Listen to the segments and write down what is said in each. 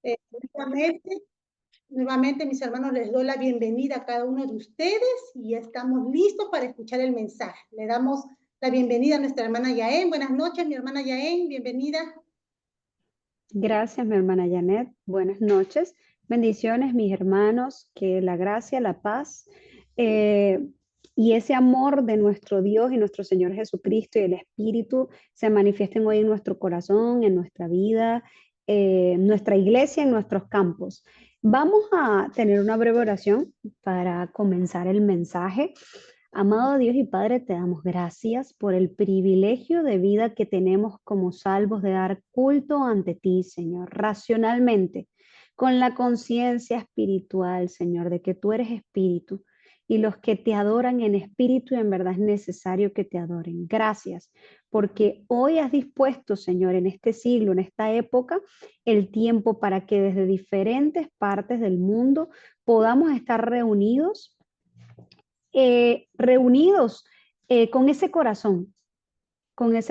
Eh, nuevamente, nuevamente, mis hermanos, les doy la bienvenida a cada uno de ustedes y estamos listos para escuchar el mensaje. Le damos la bienvenida a nuestra hermana Yaén. Buenas noches, mi hermana Yaén, bienvenida. Gracias, mi hermana Janet. Buenas noches. Bendiciones, mis hermanos. Que la gracia, la paz eh, y ese amor de nuestro Dios y nuestro Señor Jesucristo y el Espíritu se manifiesten hoy en nuestro corazón, en nuestra vida, en nuestra iglesia, en nuestros campos. Vamos a tener una breve oración para comenzar el mensaje. Amado Dios y Padre, te damos gracias por el privilegio de vida que tenemos como salvos de dar culto ante ti, Señor, racionalmente, con la conciencia espiritual, Señor, de que tú eres espíritu y los que te adoran en espíritu en verdad es necesario que te adoren. Gracias, porque hoy has dispuesto, Señor, en este siglo, en esta época, el tiempo para que desde diferentes partes del mundo podamos estar reunidos con ese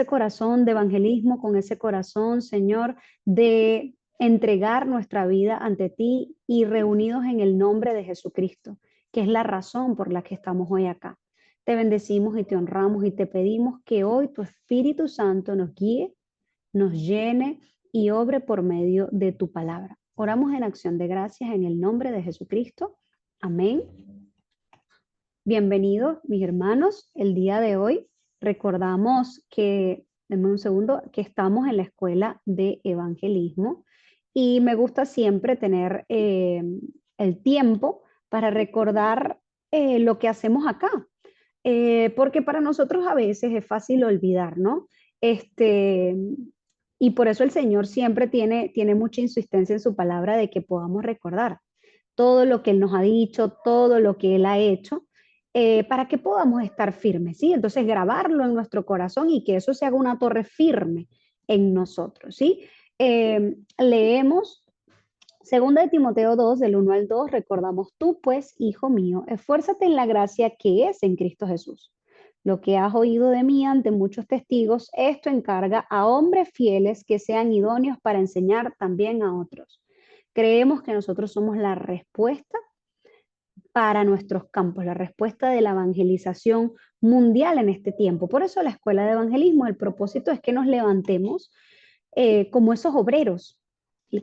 corazón de evangelismo, con ese corazón, Señor, de entregar nuestra vida ante ti y reunidos en el nombre de Jesucristo, que es la razón por la que estamos hoy acá. Te bendecimos y te honramos y te pedimos que hoy tu Espíritu Santo nos guíe, nos llene y obre por medio de tu palabra. Oramos en acción de gracias en el nombre de Jesucristo. Amén. Bienvenidos, mis hermanos. El día de hoy recordamos que, denme un segundo, que estamos en la escuela de evangelismo y me gusta siempre tener el tiempo para recordar lo que hacemos acá, porque para nosotros a veces es fácil olvidar, ¿no? Este, y por eso el Señor siempre tiene mucha insistencia en su palabra de que podamos recordar todo lo que Él nos ha dicho, todo lo que Él ha hecho, para que podamos estar firmes, ¿sí? Entonces grabarlo en nuestro corazón y que eso se haga una torre firme en nosotros, ¿sí? Leemos Segunda de Timoteo 2, del 1 al 2, recordamos: tú pues, hijo mío, esfuérzate en la gracia que es en Cristo Jesús. Lo que has oído de mí ante muchos testigos, esto encarga a hombres fieles que sean idóneos para enseñar también a otros. Creemos que nosotros somos la respuesta para nuestros campos, la respuesta de la evangelización mundial en este tiempo. Por eso la escuela de evangelismo, el propósito es que nos levantemos como esos obreros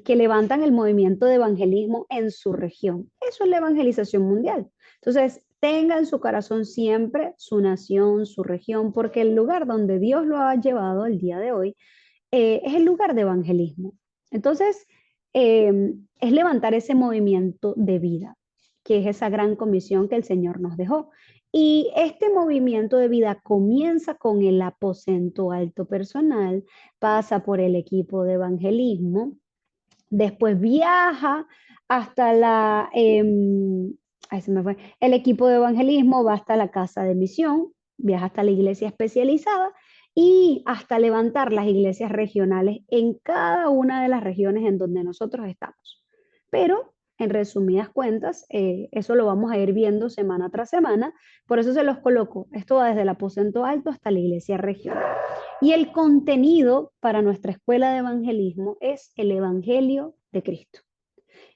que levantan el movimiento de evangelismo en su región. Eso es la evangelización mundial. Entonces, tenga en su corazón siempre su nación, su región, porque el lugar donde Dios lo ha llevado el día de hoy es el lugar de evangelismo. Entonces, es levantar ese movimiento de vida, que es esa gran comisión que el Señor nos dejó. Y este movimiento de vida comienza con el aposento alto personal, pasa por el equipo de evangelismo, después viaja hasta ahí se me fue, el equipo de evangelismo va hasta la casa de misión, viaja hasta la iglesia especializada y hasta levantar las iglesias regionales en cada una de las regiones en donde nosotros estamos. Pero, en resumidas cuentas, eso lo vamos a ir viendo semana tras semana, por eso se los coloco. Esto va desde el aposento alto hasta la iglesia regional. Y el contenido para nuestra escuela de evangelismo es el Evangelio de Cristo.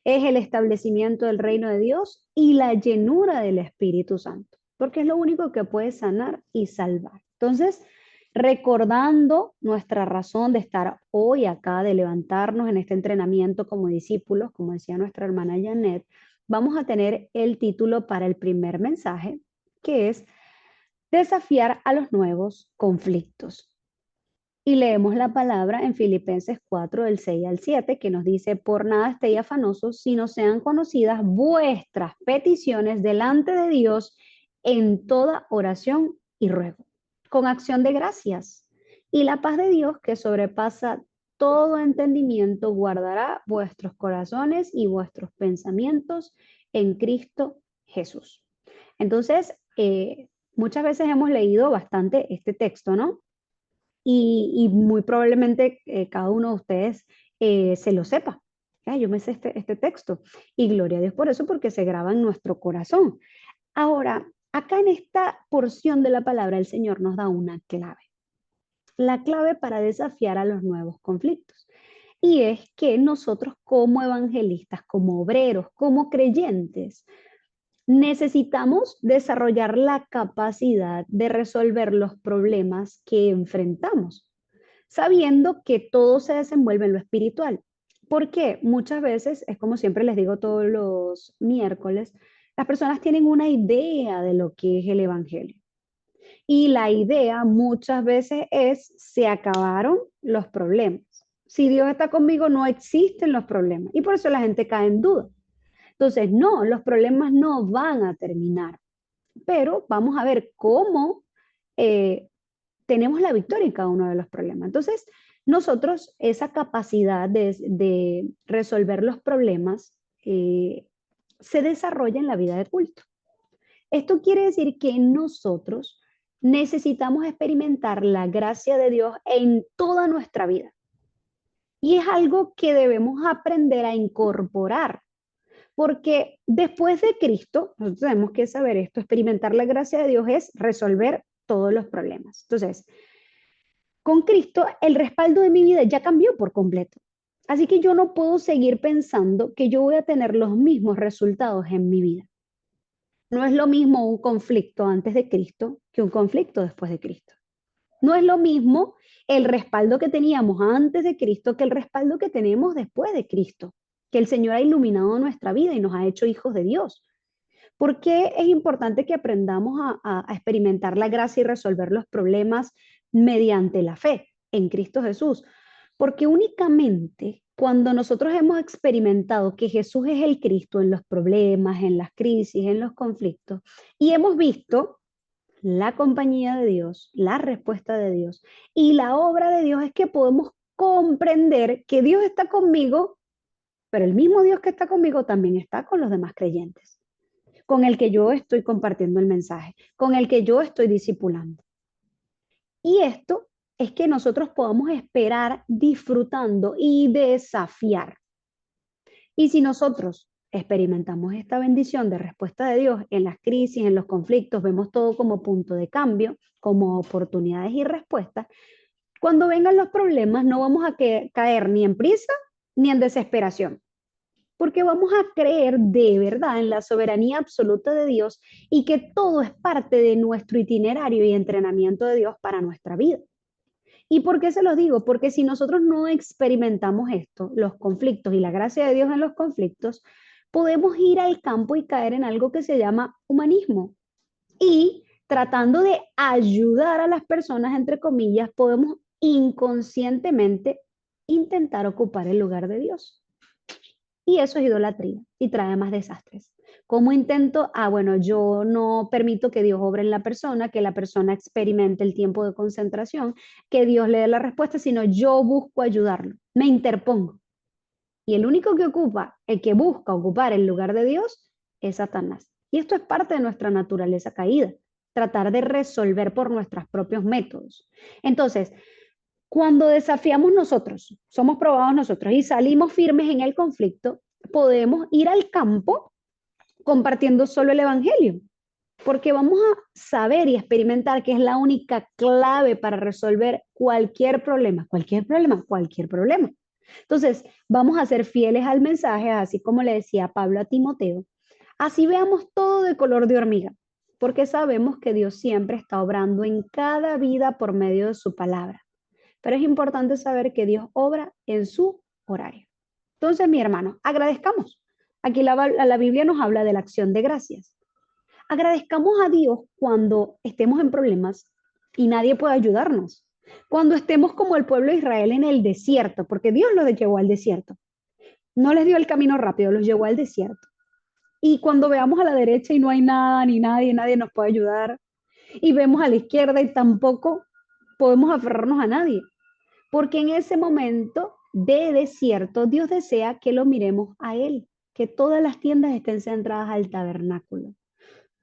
Es el establecimiento del reino de Dios y la llenura del Espíritu Santo, porque es lo único que puede sanar y salvar. Entonces, recordando nuestra razón de estar hoy acá, de levantarnos en este entrenamiento como discípulos, como decía nuestra hermana Janet, vamos a tener el título para el primer mensaje, que es desafiar a los nuevos conflictos. Y leemos la palabra en Filipenses 4, del 6 al 7, que nos dice: por nada estéis afanosos, sino sean conocidas vuestras peticiones delante de Dios en toda oración y ruego, con acción de gracias. Y la paz de Dios, que sobrepasa todo entendimiento, guardará vuestros corazones y vuestros pensamientos en Cristo Jesús. Entonces, muchas veces hemos leído bastante este texto, ¿no? Y muy probablemente cada uno de ustedes se lo sepa. Yo me sé este texto y gloria a Dios por eso, porque se graba en nuestro corazón. Ahora, acá en esta porción de la palabra, el Señor nos da una clave, la clave para desafiar a los nuevos conflictos. Y es que nosotros como evangelistas, como obreros, como creyentes, necesitamos desarrollar la capacidad de resolver los problemas que enfrentamos, sabiendo que todo se desenvuelve en lo espiritual. Porque muchas veces, es como siempre les digo todos los miércoles, las personas tienen una idea de lo que es el Evangelio. Y la idea muchas veces es, se acabaron los problemas. Si Dios está conmigo, no existen los problemas. Y por eso la gente cae en duda. Entonces, no, los problemas no van a terminar, pero vamos a ver cómo tenemos la victoria en cada uno de los problemas. Entonces, nosotros esa capacidad de resolver los problemas se desarrolla en la vida de culto. Esto quiere decir que nosotros necesitamos experimentar la gracia de Dios en toda nuestra vida. Y es algo que debemos aprender a incorporar, porque después de Cristo, nosotros tenemos que saber esto, experimentar la gracia de Dios es resolver todos los problemas. Entonces, con Cristo, el respaldo de mi vida ya cambió por completo. Así que yo no puedo seguir pensando que yo voy a tener los mismos resultados en mi vida. No es lo mismo un conflicto antes de Cristo que un conflicto después de Cristo. No es lo mismo el respaldo que teníamos antes de Cristo que el respaldo que tenemos después de Cristo, que el Señor ha iluminado nuestra vida y nos ha hecho hijos de Dios. ¿Por qué es importante que aprendamos a experimentar la gracia y resolver los problemas mediante la fe en Cristo Jesús? Porque únicamente cuando nosotros hemos experimentado que Jesús es el Cristo en los problemas, en las crisis, en los conflictos, y hemos visto la compañía de Dios, la respuesta de Dios y la obra de Dios, es que podemos comprender que Dios está conmigo, pero el mismo Dios que está conmigo también está con los demás creyentes, con el que yo estoy compartiendo el mensaje, con el que yo estoy discipulando. Y esto es que nosotros podamos esperar disfrutando y desafiar. Y si nosotros experimentamos esta bendición de respuesta de Dios en las crisis, en los conflictos, vemos todo como punto de cambio, como oportunidades y respuestas, cuando vengan los problemas no vamos a caer ni en prisa ni en desesperación, porque vamos a creer de verdad en la soberanía absoluta de Dios y que todo es parte de nuestro itinerario y entrenamiento de Dios para nuestra vida. ¿Y por qué se los digo? Porque si nosotros no experimentamos esto, los conflictos y la gracia de Dios en los conflictos, podemos ir al campo y caer en algo que se llama humanismo. Y tratando de ayudar a las personas, entre comillas, podemos inconscientemente intentar ocupar el lugar de Dios. Y eso es idolatría y trae más desastres. ¿Cómo intento? Bueno, yo no permito que Dios obre en la persona, que la persona experimente el tiempo de concentración, que Dios le dé la respuesta, sino yo busco ayudarlo, me interpongo. Y el único que ocupa, el que busca ocupar el lugar de Dios, es Satanás. Y esto es parte de nuestra naturaleza caída, tratar de resolver por nuestros propios métodos. Entonces, cuando desafiamos nosotros, somos probados nosotros y salimos firmes en el conflicto, podemos ir al campo compartiendo solo el Evangelio, porque vamos a saber y experimentar que es la única clave para resolver cualquier problema, cualquier problema, cualquier problema. Entonces, vamos a ser fieles al mensaje, así como le decía Pablo a Timoteo, así veamos todo de color de hormiga, porque sabemos que Dios siempre está obrando en cada vida por medio de su palabra. Pero es importante saber que Dios obra en su horario. Entonces, mi hermano, agradezcamos. Aquí la Biblia nos habla de la acción de gracias. Agradezcamos a Dios cuando estemos en problemas y nadie puede ayudarnos. Cuando estemos como el pueblo de Israel en el desierto, porque Dios los llevó al desierto. No les dio el camino rápido, los llevó al desierto. Y cuando veamos a la derecha y no hay nada ni nadie nos puede ayudar. Y vemos a la izquierda y tampoco podemos aferrarnos a nadie. Porque en ese momento de desierto, Dios desea que lo miremos a Él, que todas las tiendas estén centradas al tabernáculo.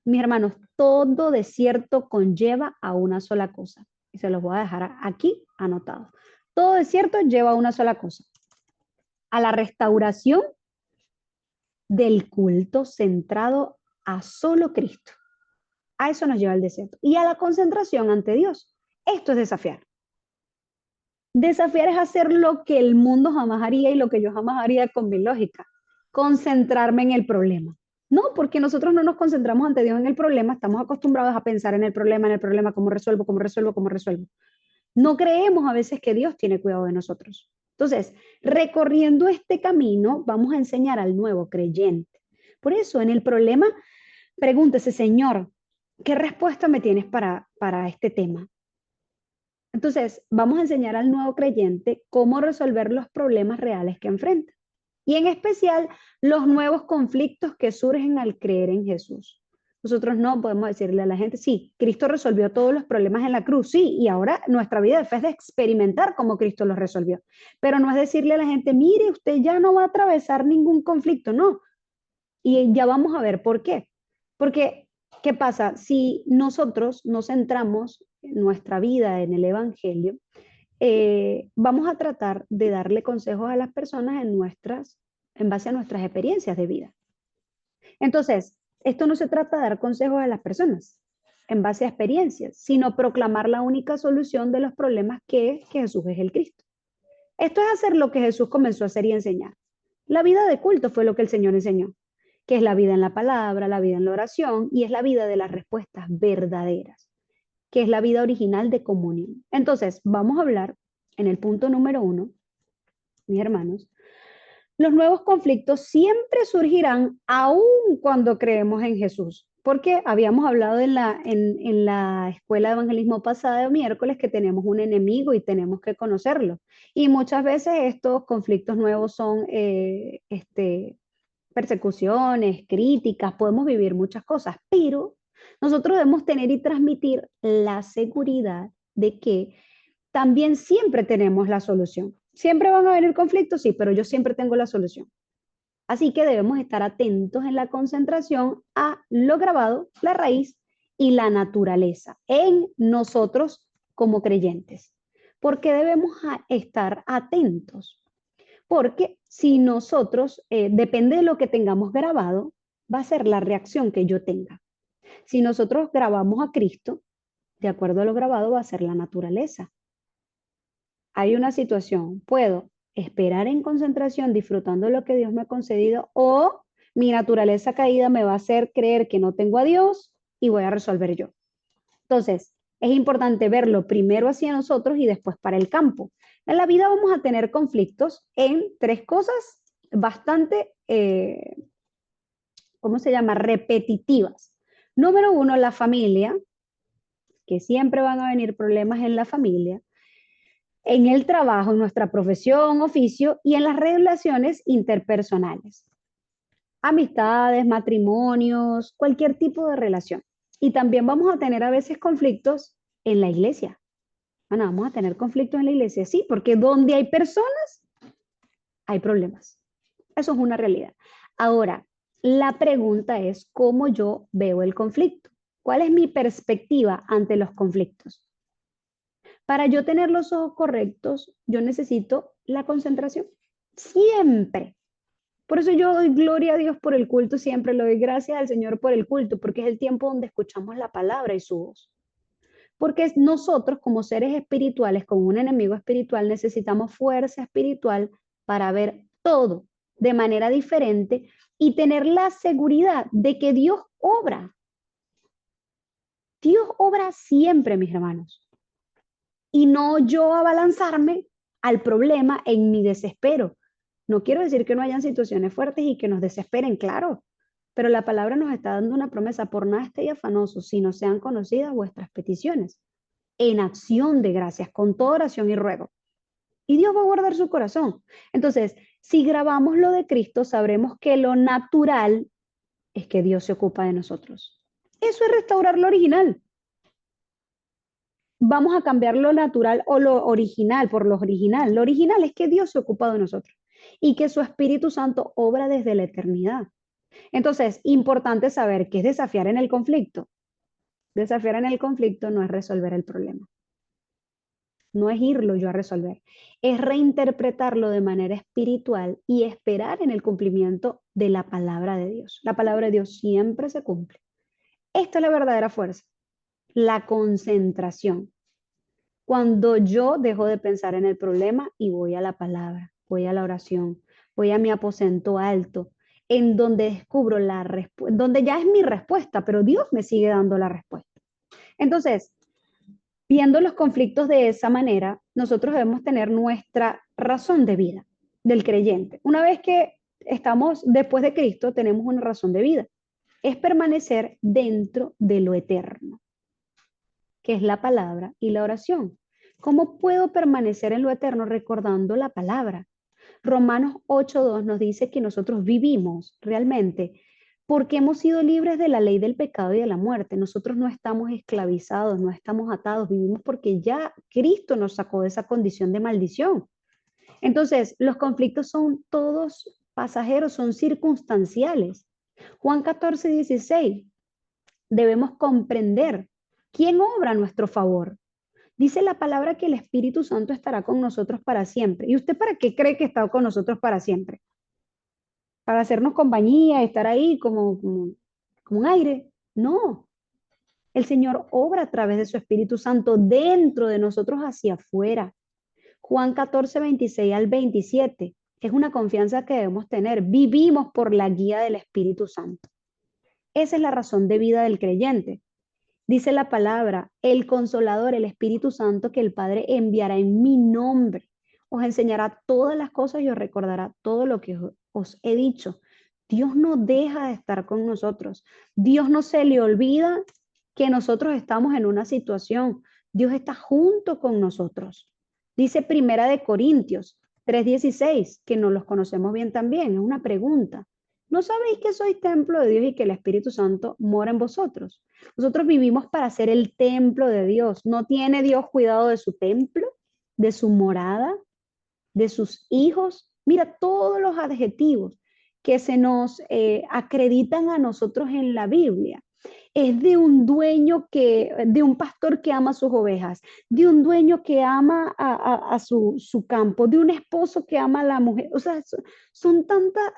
Mis hermanos, todo desierto conlleva a una sola cosa. Y se los voy a dejar aquí anotados. Todo desierto lleva a una sola cosa. A la restauración del culto centrado a solo Cristo. A eso nos lleva el desierto. Y a la concentración ante Dios. Esto es desafiar. Desafiar es hacer lo que el mundo jamás haría y lo que yo jamás haría con mi lógica, concentrarme en el problema. No, porque nosotros no nos concentramos ante Dios en el problema, estamos acostumbrados a pensar en el problema, cómo resuelvo, cómo resuelvo, cómo resuelvo. No creemos a veces que Dios tiene cuidado de nosotros. Entonces, recorriendo este camino, vamos a enseñar al nuevo creyente. Por eso, en el problema, pregúntese, Señor, ¿qué respuesta me tienes para este tema? Entonces, vamos a enseñar al nuevo creyente cómo resolver los problemas reales que enfrenta. Y en especial, los nuevos conflictos que surgen al creer en Jesús. Nosotros no podemos decirle a la gente, sí, Cristo resolvió todos los problemas en la cruz, sí, y ahora nuestra vida de fe es de experimentar cómo Cristo los resolvió. Pero no es decirle a la gente, mire, usted ya no va a atravesar ningún conflicto, no. Y ya vamos a ver por qué. Porque, ¿qué pasa? Si nosotros nos centramos en nuestra vida en el Evangelio, vamos a tratar de darle consejos a las personas en base a nuestras experiencias de vida. Entonces, esto no se trata de dar consejos a las personas en base a experiencias, sino proclamar la única solución de los problemas que Jesús es el Cristo. Esto es hacer lo que Jesús comenzó a hacer y enseñar. La vida de culto fue lo que el Señor enseñó, que es la vida en la palabra, la vida en la oración y es la vida de las respuestas verdaderas, que es la vida original de comunión. Entonces, vamos a hablar en el punto número 1, mis hermanos. Los nuevos conflictos siempre surgirán aún cuando creemos en Jesús, porque habíamos hablado en la escuela de evangelismo pasada de miércoles que tenemos un enemigo y tenemos que conocerlo. Y muchas veces estos conflictos nuevos son persecuciones, críticas, podemos vivir muchas cosas, pero nosotros debemos tener y transmitir la seguridad de que también siempre tenemos la solución. ¿Siempre van a venir conflictos? Sí, pero yo siempre tengo la solución. Así que debemos estar atentos en la concentración a lo grabado, la raíz y la naturaleza en nosotros como creyentes. ¿Por qué debemos estar atentos? Porque si nosotros, depende de lo que tengamos grabado, va a ser la reacción que yo tenga. Si nosotros grabamos a Cristo, de acuerdo a lo grabado, va a ser la naturaleza. Hay una situación, puedo esperar en concentración disfrutando lo que Dios me ha concedido o mi naturaleza caída me va a hacer creer que no tengo a Dios y voy a resolver yo. Entonces, es importante verlo primero hacia nosotros y después para el campo. En la vida vamos a tener conflictos en 3 cosas bastante, ¿cómo se llama? Repetitivas. Número 1, la familia, que siempre van a venir problemas en la familia, en el trabajo, en nuestra profesión, oficio y en las relaciones interpersonales. Amistades, matrimonios, cualquier tipo de relación. Y también vamos a tener a veces conflictos en la iglesia. Bueno, vamos a tener conflictos en la iglesia, sí, porque donde hay personas, hay problemas. Eso es una realidad. Ahora, la pregunta es cómo yo veo el conflicto. ¿Cuál es mi perspectiva ante los conflictos? Para yo tener los ojos correctos, yo necesito la concentración. Siempre. Por eso yo doy gloria a Dios por el culto, siempre le doy gracias al Señor por el culto, porque es el tiempo donde escuchamos la palabra y su voz. Porque nosotros como seres espirituales, como un enemigo espiritual, necesitamos fuerza espiritual para ver todo de manera diferente y tener la seguridad de que Dios obra. Dios obra siempre, mis hermanos. Y no yo abalanzarme al problema en mi desespero. No quiero decir que no hayan situaciones fuertes y que nos desesperen, claro, pero la palabra nos está dando una promesa: por nada estéis afanosos, si no sean conocidas vuestras peticiones, en acción de gracias, con toda oración y ruego. Y Dios va a guardar su corazón. Entonces, si grabamos lo de Cristo, sabremos que lo natural es que Dios se ocupa de nosotros. Eso es restaurar lo original. Vamos a cambiar lo natural o lo original por lo original. Lo original es que Dios se ocupa de nosotros y que su Espíritu Santo obra desde la eternidad. Entonces, importante saber qué es desafiar en el conflicto. Desafiar en el conflicto no es resolver el problema. No es irlo yo a resolver. Es reinterpretarlo de manera espiritual y esperar en el cumplimiento de la palabra de Dios. La palabra de Dios siempre se cumple. Esta es la verdadera fuerza. La concentración. Cuando yo dejo de pensar en el problema y voy a la palabra, voy a la oración, voy a mi aposento alto, en donde descubro la respuesta, donde ya es mi respuesta, pero Dios me sigue dando la respuesta. Entonces, viendo los conflictos de esa manera, nosotros debemos tener nuestra razón de vida del creyente. Una vez que estamos después de Cristo, tenemos una razón de vida. Es permanecer dentro de lo eterno, que es la palabra y la oración. ¿Cómo puedo permanecer en lo eterno recordando la palabra? Romanos 8:2 nos dice que nosotros vivimos realmente porque hemos sido libres de la ley del pecado y de la muerte. Nosotros no estamos esclavizados, no estamos atados, vivimos porque ya Cristo nos sacó de esa condición de maldición. Entonces, los conflictos son todos pasajeros, son circunstanciales. Juan 14:16, debemos comprender quién obra a nuestro favor. Dice la palabra que el Espíritu Santo estará con nosotros para siempre. ¿Y usted para qué cree que está con nosotros para siempre? ¿Para hacernos compañía, estar ahí como un aire? No. El Señor obra a través de su Espíritu Santo dentro de nosotros hacia afuera. Juan 14:26 al 27. Es una confianza que debemos tener. Vivimos por la guía del Espíritu Santo. Esa es la razón de vida del creyente. Dice la palabra, el Consolador, el Espíritu Santo, que el Padre enviará en mi nombre. Os enseñará todas las cosas y os recordará todo lo que os he dicho. Dios no deja de estar con nosotros. Dios no se le olvida que nosotros estamos en una situación. Dios está junto con nosotros. Dice Primera de Corintios 3:16, que no los conocemos bien también. Es una pregunta. ¿No sabéis que sois templo de Dios y que el Espíritu Santo mora en vosotros? Nosotros vivimos para ser el templo de Dios. ¿No tiene Dios cuidado de su templo, de su morada, de sus hijos? Mira todos los adjetivos que se nos acreditan a nosotros en la Biblia. Es de un dueño de un pastor que ama a sus ovejas, de un dueño que ama a su campo, de un esposo que ama a la mujer. O sea, son tantas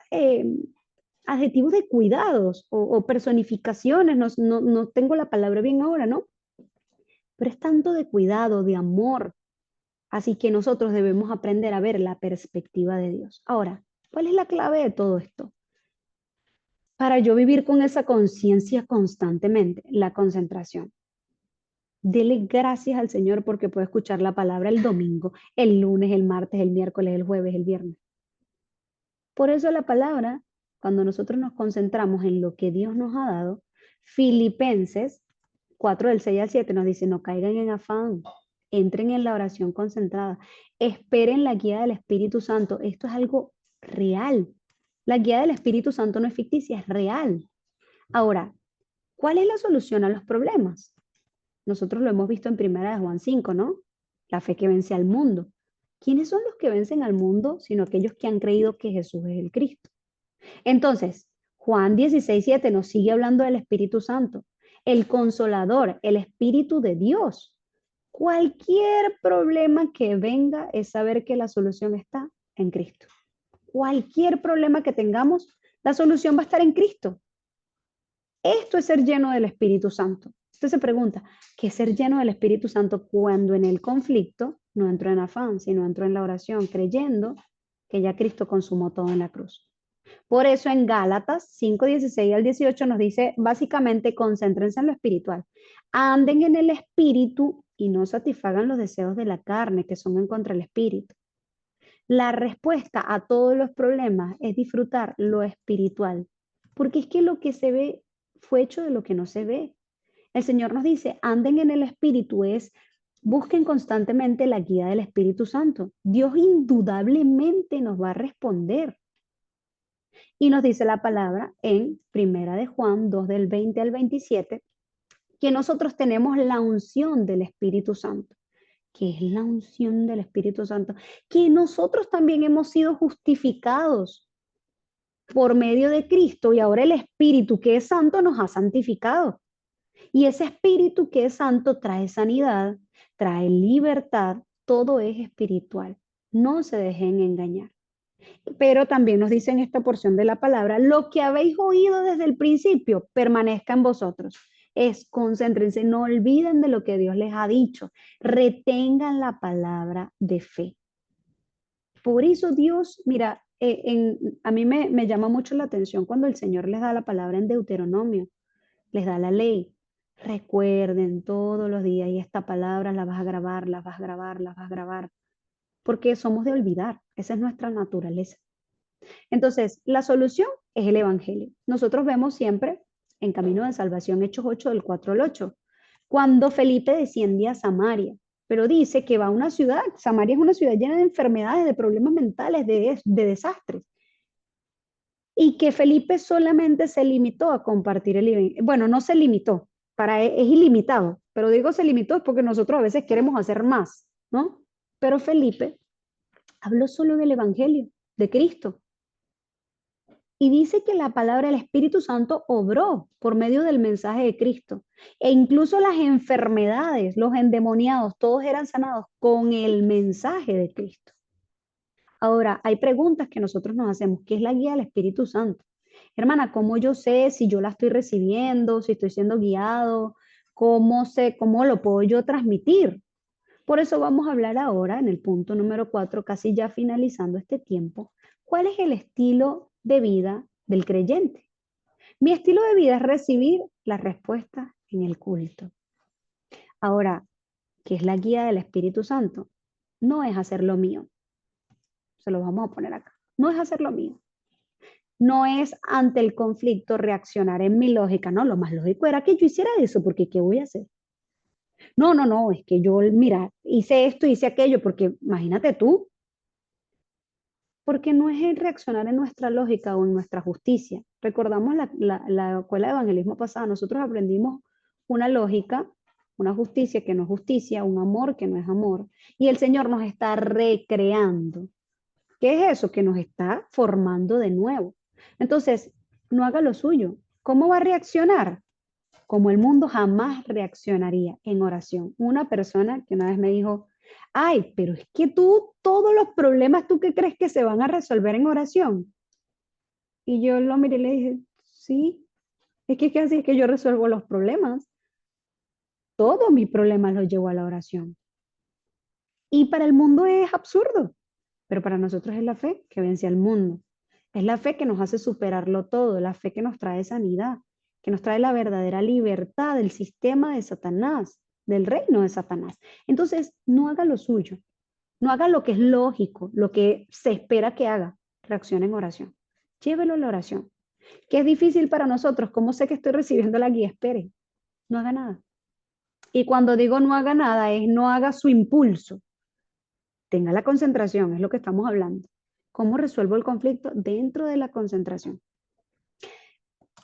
adjetivos de cuidados o personificaciones, no tengo la palabra bien ahora, ¿no? Pero es tanto de cuidado, de amor. Así que nosotros debemos aprender a ver la perspectiva de Dios. Ahora, ¿cuál es la clave de todo esto? Para yo vivir con esa conciencia constantemente, la concentración. Dele gracias al Señor porque puedo escuchar la palabra el domingo, el lunes, el martes, el miércoles, el jueves, el viernes. Por eso la palabra, cuando nosotros nos concentramos en lo que Dios nos ha dado, Filipenses 4:6 al 7 nos dice, no caigan en afán, entren en la oración concentrada, esperen la guía del Espíritu Santo. Esto es algo real. La guía del Espíritu Santo no es ficticia, es real. Ahora, ¿cuál es la solución a los problemas? Nosotros lo hemos visto en Primera de Juan 5, ¿no? La fe que vence al mundo. ¿Quiénes son los que vencen al mundo? Sino aquellos que han creído que Jesús es el Cristo. Entonces, Juan 16:7 nos sigue hablando del Espíritu Santo, el Consolador, el Espíritu de Dios. Cualquier problema que venga es saber que la solución está en Cristo. Cualquier problema que tengamos, la solución va a estar en Cristo. Esto es ser lleno del Espíritu Santo. Usted se pregunta, ¿qué es ser lleno del Espíritu Santo cuando en el conflicto no entro en afán, sino entro en la oración, creyendo que ya Cristo consumó todo en la cruz? Por eso en Gálatas 5:16 al 18 nos dice, básicamente, concéntrense en lo espiritual. Anden en el espíritu y no satisfagan los deseos de la carne, que son en contra del espíritu. La respuesta a todos los problemas es disfrutar lo espiritual, porque es que lo que se ve fue hecho de lo que no se ve. El Señor nos dice, anden en el espíritu, busquen constantemente la guía del Espíritu Santo. Dios indudablemente nos va a responder. Y nos dice la palabra en Primera de Juan 2 del 20 al 27, que nosotros tenemos la unción del Espíritu Santo. ¿Qué es la unción del Espíritu Santo? Que nosotros también hemos sido justificados por medio de Cristo y ahora el Espíritu que es santo nos ha santificado. Y ese Espíritu que es santo trae sanidad, trae libertad, todo es espiritual. No se dejen engañar. Pero también nos dice en esta porción de la palabra, lo que habéis oído desde el principio permanezca en vosotros. es concéntrense, no olviden de lo que Dios les ha dicho, retengan la palabra de fe. Por eso Dios, mira, a mí me llama mucho la atención cuando el Señor les da la palabra en Deuteronomio, les da la ley. Recuerden todos los días y esta palabra la vas a grabar, la vas a grabar, la vas a grabar, porque somos de olvidar, esa es nuestra naturaleza. Entonces, la solución es el Evangelio. Nosotros vemos siempre en Camino de Salvación, Hechos 8, del 4 al 8, cuando Felipe desciende a Samaria, pero dice que va a una ciudad, Samaria es una ciudad llena de enfermedades, de problemas mentales, de desastres, y que Felipe solamente se limitó a compartir el Evangelio. Bueno, no se limitó, es ilimitado, pero digo se limitó porque nosotros a veces queremos hacer más, ¿no? Pero Felipe habló solo del Evangelio, de Cristo. Y dice que la palabra del Espíritu Santo obró por medio del mensaje de Cristo. E incluso las enfermedades, los endemoniados, todos eran sanados con el mensaje de Cristo. Ahora, hay preguntas que nosotros nos hacemos. ¿Qué es la guía del Espíritu Santo? Hermana, ¿cómo yo sé si yo la estoy recibiendo, si estoy siendo guiado? ¿Cómo sé, cómo lo puedo yo transmitir? Por eso vamos a hablar ahora en el punto número 4, casi ya finalizando este tiempo. ¿Cuál es el estilo de vida del creyente? Mi estilo de vida es recibir las respuestas en el culto. Ahora, ¿qué es la guía del Espíritu Santo? No es hacer lo mío. Se lo vamos a poner acá. No es hacer lo mío. No es ante el conflicto reaccionar en mi lógica. No, lo más lógico era que yo hiciera eso, porque ¿qué voy a hacer? No, es que yo, mira, hice esto, hice aquello, porque imagínate tú, porque no es el reaccionar en nuestra lógica o en nuestra justicia. Recordamos la escuela de evangelismo pasada, nosotros aprendimos una lógica, una justicia que no es justicia, un amor que no es amor, y el Señor nos está recreando. ¿Qué es eso? Que nos está formando de nuevo. Entonces, no haga lo suyo. ¿Cómo va a reaccionar? Como el mundo jamás reaccionaría en oración. Una persona que una vez me dijo, ay, pero es que tú, todos los problemas, ¿tú qué crees que se van a resolver en oración? Y yo lo miré y le dije, sí, es que así es que yo resuelvo los problemas. Todos mis problemas los llevo a la oración. Y para el mundo es absurdo, pero para nosotros es la fe que vence al mundo. Es la fe que nos hace superarlo todo, la fe que nos trae sanidad, que nos trae la verdadera libertad del sistema de Satanás, del reino de Satanás. Entonces, no haga lo suyo, no haga lo que es lógico, lo que se espera que haga. Reaccione en oración. Llévelo a la oración. ¿Qué es difícil para nosotros? ¿Cómo sé que estoy recibiendo la guía? Espere, no haga nada. Y cuando digo no haga nada, es no haga su impulso. Tenga la concentración, es lo que estamos hablando. ¿Cómo resuelvo el conflicto? Dentro de la concentración.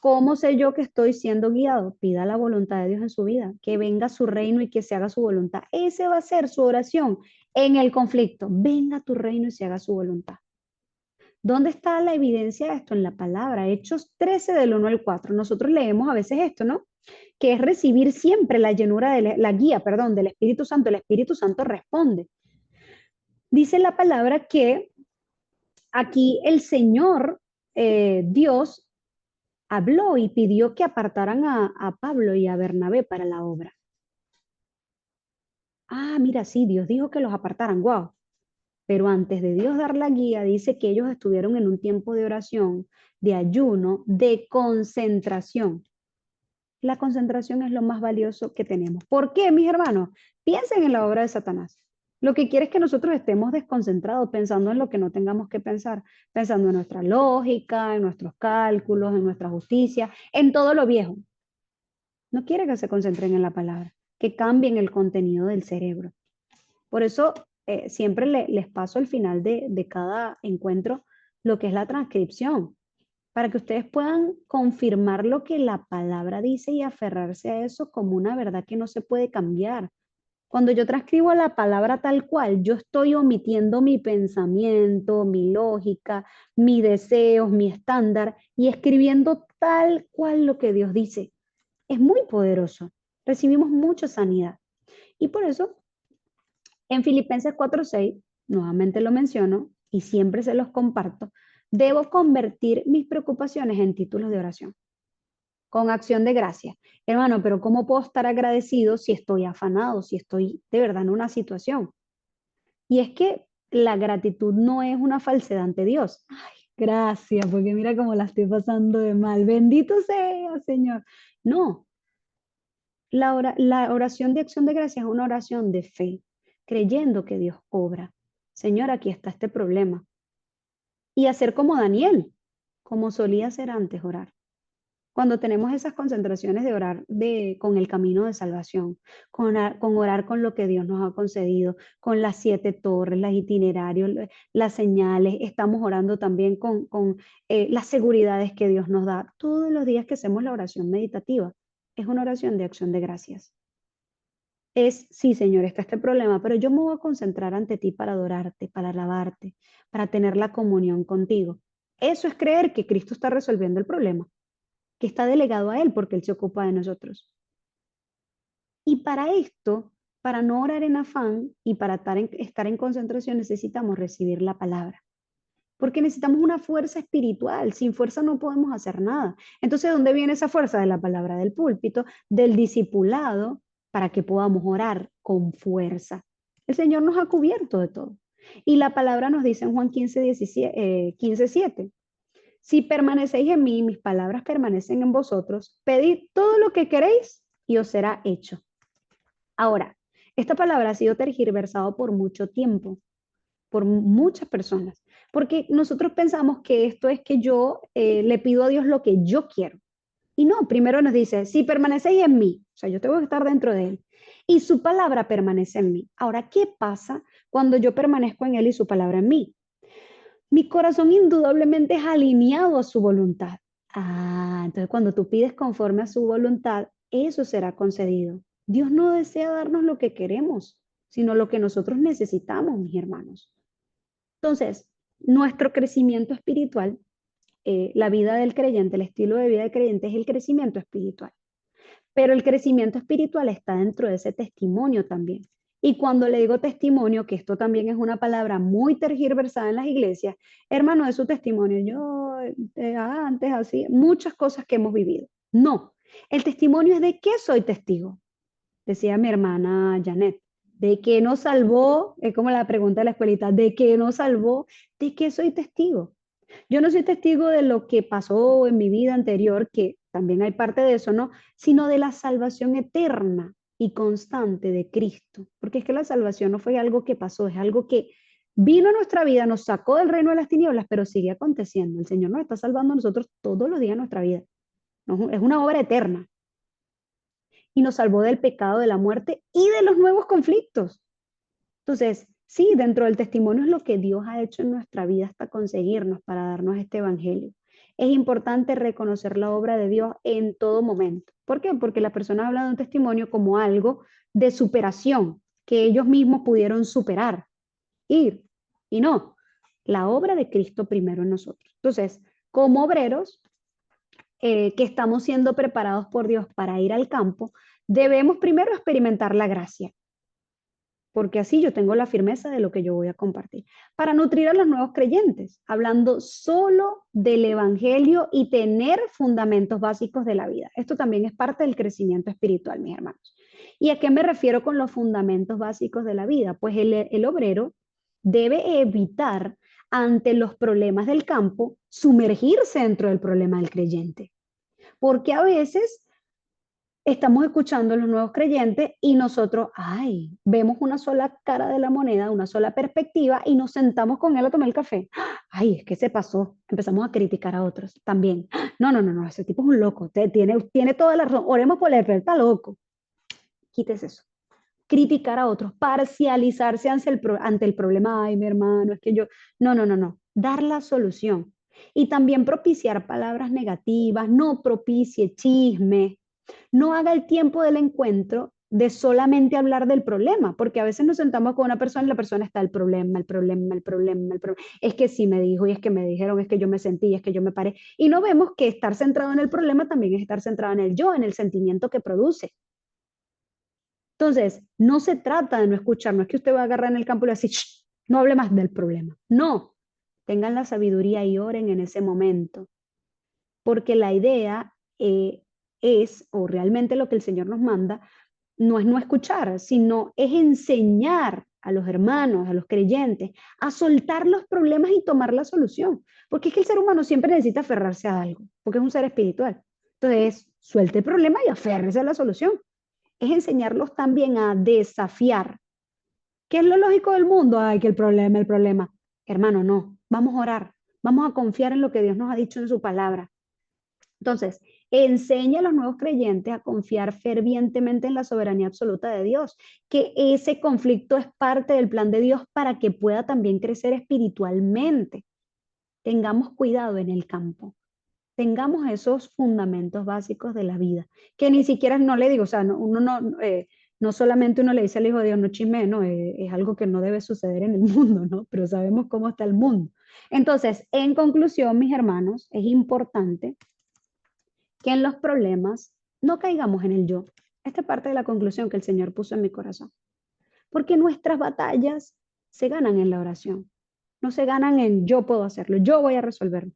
¿Cómo sé yo que estoy siendo guiado? Pida la voluntad de Dios en su vida, que venga su reino y que se haga su voluntad. Ese va a ser su oración en el conflicto. Venga tu reino y se haga su voluntad. ¿Dónde está la evidencia de esto? En la palabra, Hechos 13 del 1 al 4. Nosotros leemos a veces esto, ¿no? Que es recibir siempre la llenura, la guía, perdón, del Espíritu Santo. El Espíritu Santo responde. Dice la palabra que aquí el Señor, Dios, habló y pidió que apartaran a Pablo y a Bernabé para la obra. Ah, mira, sí, Dios dijo que los apartaran, wow. Pero antes de Dios dar la guía, dice que ellos estuvieron en un tiempo de oración, de ayuno, de concentración. La concentración es lo más valioso que tenemos. ¿Por qué, mis hermanos? Piensen en la obra de Satanás. Lo que quiere es que nosotros estemos desconcentrados, pensando en lo que no tengamos que pensar, pensando en nuestra lógica, en nuestros cálculos, en nuestra justicia, en todo lo viejo. No quiere que se concentren en la palabra, que cambien el contenido del cerebro. Por eso siempre les paso al final de cada encuentro lo que es la transcripción, para que ustedes puedan confirmar lo que la palabra dice y aferrarse a eso como una verdad que no se puede cambiar. Cuando yo transcribo la palabra tal cual, yo estoy omitiendo mi pensamiento, mi lógica, mis deseos, mi estándar y escribiendo tal cual lo que Dios dice. Es muy poderoso. Recibimos mucha sanidad. Y por eso, en Filipenses 4:6, nuevamente lo menciono y siempre se los comparto, debo convertir mis preocupaciones en títulos de oración. con acción de gracias. Hermano, pero ¿cómo puedo estar agradecido si estoy afanado, si estoy de verdad en una situación? Y es que la gratitud no es una falsedad ante Dios. Ay, gracias, porque mira cómo la estoy pasando de mal. Bendito sea, Señor. No, la oración de acción de gracias es una oración de fe, creyendo que Dios obra. Señor, aquí está este problema. Y hacer como Daniel, como solía hacer antes, orar. Cuando tenemos esas concentraciones de orar con el camino de salvación, con orar con lo que Dios nos ha concedido, con las 7 torres, los itinerarios, las señales, estamos orando también con las seguridades que Dios nos da. Todos los días que hacemos la oración meditativa, es una oración de acción de gracias. Es, sí, Señor, está este problema, pero yo me voy a concentrar ante ti para adorarte, para alabarte, para tener la comunión contigo. Eso es creer que Cristo está resolviendo el problema, que está delegado a Él porque Él se ocupa de nosotros. Y para esto, para no orar en afán y para estar en concentración, necesitamos recibir la palabra. Porque necesitamos una fuerza espiritual. Sin fuerza no podemos hacer nada. Entonces, ¿dónde viene esa fuerza? De la palabra del púlpito, del discipulado, para que podamos orar con fuerza. El Señor nos ha cubierto de todo. Y la palabra nos dice en Juan 15:7, si permanecéis en mí, mis palabras permanecen en vosotros, pedid todo lo que queréis y os será hecho. Ahora, esta palabra ha sido tergiversada por mucho tiempo, por muchas personas, porque nosotros pensamos que esto es que yo le pido a Dios lo que yo quiero. Y no, primero nos dice, si permanecéis en mí, o sea, yo tengo que estar dentro de Él, y su palabra permanece en mí. Ahora, ¿qué pasa cuando yo permanezco en Él y su palabra en mí? Mi corazón indudablemente es alineado a su voluntad. Entonces cuando tú pides conforme a su voluntad, eso será concedido. Dios no desea darnos lo que queremos, sino lo que nosotros necesitamos, mis hermanos. Entonces, nuestro crecimiento espiritual, la vida del creyente, el estilo de vida del creyente es el crecimiento espiritual. Pero el crecimiento espiritual está dentro de ese testimonio también. Y cuando le digo testimonio, que esto también es una palabra muy tergiversada en las iglesias, hermano, de su testimonio, yo antes así, muchas cosas que hemos vivido. No, el testimonio es de qué soy testigo, decía mi hermana Janet, de qué nos salvó, es como la pregunta de la escuelita, de qué nos salvó, de qué soy testigo. Yo no soy testigo de lo que pasó en mi vida anterior, que también hay parte de eso, ¿no? Sino de la salvación eterna y constante de Cristo. Porque es que la salvación no fue algo que pasó, es algo que vino a nuestra vida, nos sacó del reino de las tinieblas, pero sigue aconteciendo. El Señor nos está salvando a nosotros todos los días de nuestra vida. ¿No? Es una obra eterna. Y nos salvó del pecado, de la muerte y de los nuevos conflictos. Entonces, sí, dentro del testimonio es lo que Dios ha hecho en nuestra vida hasta conseguirnos para darnos este evangelio. Es importante reconocer la obra de Dios en todo momento. ¿Por qué? Porque las personas hablan de un testimonio como algo de superación, que ellos mismos pudieron superar, ir, y no, la obra de Cristo primero en nosotros. Entonces, como obreros que estamos siendo preparados por Dios para ir al campo, debemos primero experimentar la gracia, porque así yo tengo la firmeza de lo que yo voy a compartir. Para nutrir a los nuevos creyentes, hablando solo del Evangelio y tener fundamentos básicos de la vida. Esto también es parte del crecimiento espiritual, mis hermanos. ¿Y a qué me refiero con los fundamentos básicos de la vida? Pues el obrero debe evitar ante los problemas del campo sumergirse dentro del problema del creyente. Porque a veces estamos escuchando a los nuevos creyentes y nosotros, vemos una sola cara de la moneda, una sola perspectiva y nos sentamos con él a tomar el café. Es que se pasó. Empezamos a criticar a otros también. No, ese tipo es un loco, tiene toda la razón. Oremos por él, pero está loco. Quítese eso. Criticar a otros, parcializarse ante el problema. Mi hermano, es que yo... No. Dar la solución. Y también propiciar palabras negativas, no propicie chisme. No haga el tiempo del encuentro de solamente hablar del problema, porque a veces nos sentamos con una persona y la persona está el problema. Es que sí me dijo, y es que me dijeron, es que yo me sentí, es que yo me paré. Y no vemos que estar centrado en el problema también es estar centrado en el yo, en el sentimiento que produce. Entonces, no se trata de no escuchar, no es que usted va a agarrar en el campo y decir, no hable más del problema. No, tengan la sabiduría y oren en ese momento, porque la idea es, o realmente lo que el Señor nos manda, no es no escuchar, sino es enseñar a los hermanos, a los creyentes, a soltar los problemas y tomar la solución. Porque es que el ser humano siempre necesita aferrarse a algo, porque es un ser espiritual. Entonces, suelte el problema y aférrese a la solución. Es enseñarlos también a desafiar. ¿Qué es lo lógico del mundo? Ay, que el problema, el problema. Hermano, no. Vamos a orar. Vamos a confiar en lo que Dios nos ha dicho en su palabra. Entonces, enseña a los nuevos creyentes a confiar fervientemente en la soberanía absoluta de Dios, que ese conflicto es parte del plan de Dios para que pueda también crecer espiritualmente. Tengamos cuidado en el campo. Tengamos esos fundamentos básicos de la vida, que ni siquiera no le digo, o sea, no solamente uno le dice al hijo de Dios, no chisme, no, es algo que no debe suceder en el mundo, ¿no? Pero sabemos cómo está el mundo. Entonces, en conclusión, mis hermanos, es importante que en los problemas no caigamos en el yo. Esta es parte de la conclusión que el Señor puso en mi corazón. Porque nuestras batallas se ganan en la oración. No se ganan en yo puedo hacerlo, yo voy a resolverlo.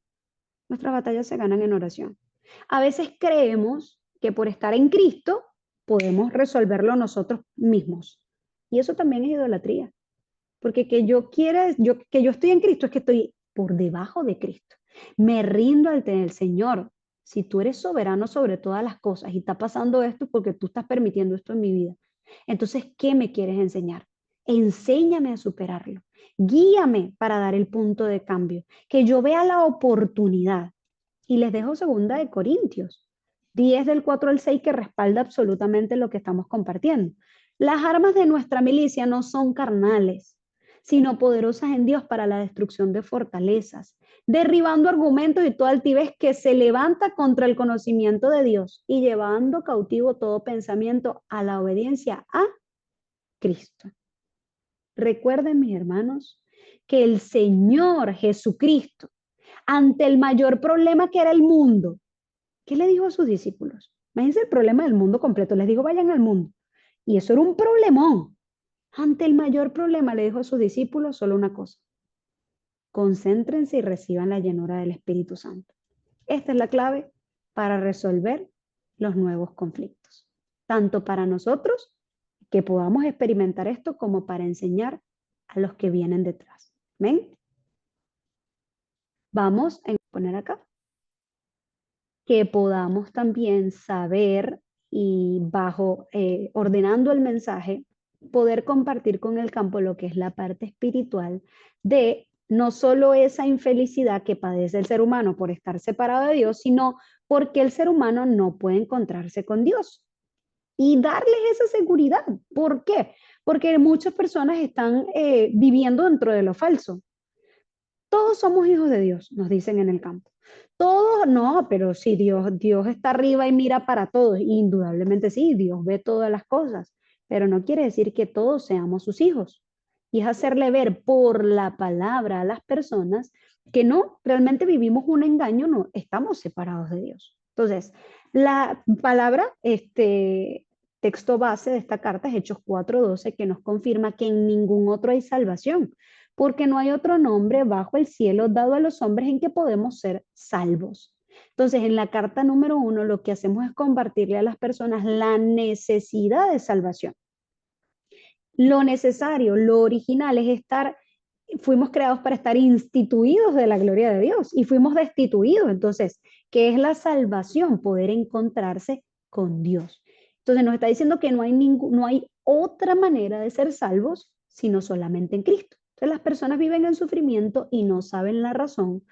Nuestras batallas se ganan en oración. A veces creemos que por estar en Cristo podemos resolverlo nosotros mismos. Y eso también es idolatría. Porque que yo estoy en Cristo es que estoy por debajo de Cristo. Me rindo al tener el Señor. Si tú eres soberano sobre todas las cosas y está pasando esto porque tú estás permitiendo esto en mi vida, entonces, ¿qué me quieres enseñar? Enséñame a superarlo. Guíame para dar el punto de cambio. Que yo vea la oportunidad. Y les dejo 2 Corintios 10 del 4 al 6 que respalda absolutamente lo que estamos compartiendo. Las armas de nuestra milicia no son carnales, sino poderosas en Dios para la destrucción de fortalezas, derribando argumentos y toda altivez que se levanta contra el conocimiento de Dios y llevando cautivo todo pensamiento a la obediencia a Cristo. Recuerden, mis hermanos, que el Señor Jesucristo, ante el mayor problema que era el mundo, ¿qué le dijo a sus discípulos? Imagínense el problema del mundo completo. Les dijo, vayan al mundo. Y eso era un problemón. Ante el mayor problema le dijo a sus discípulos solo una cosa: concéntrense y reciban la llenura del Espíritu Santo. Esta es la clave para resolver los nuevos conflictos, tanto para nosotros que podamos experimentar esto como para enseñar a los que vienen detrás. ¿Ven? Vamos a poner acá que podamos también saber y ordenando el mensaje, poder compartir con el campo lo que es la parte espiritual de no solo esa infelicidad que padece el ser humano por estar separado de Dios, sino porque el ser humano no puede encontrarse con Dios. Y darles esa seguridad. ¿Por qué? Porque muchas personas están viviendo dentro de lo falso. Todos somos hijos de Dios, nos dicen en el campo. Todos, no, pero sí, Dios está arriba y mira para todos. Indudablemente sí, Dios ve todas las cosas, pero no quiere decir que todos seamos sus hijos. Y es hacerle ver por la palabra a las personas que no, realmente vivimos un engaño, no, estamos separados de Dios. Entonces, la palabra, texto base de esta carta es Hechos 4:12, que nos confirma que en ningún otro hay salvación, porque no hay otro nombre bajo el cielo dado a los hombres en que podemos ser salvos. Entonces, en la carta número 1, lo que hacemos es compartirle a las personas la necesidad de salvación. Lo necesario, lo original es fuimos creados para estar instituidos de la gloria de Dios y fuimos destituidos. Entonces, ¿qué es la salvación? Poder encontrarse con Dios. Entonces, nos está diciendo que no hay otra manera de ser salvos sino solamente en Cristo. Entonces, las personas viven en sufrimiento y no saben la razón,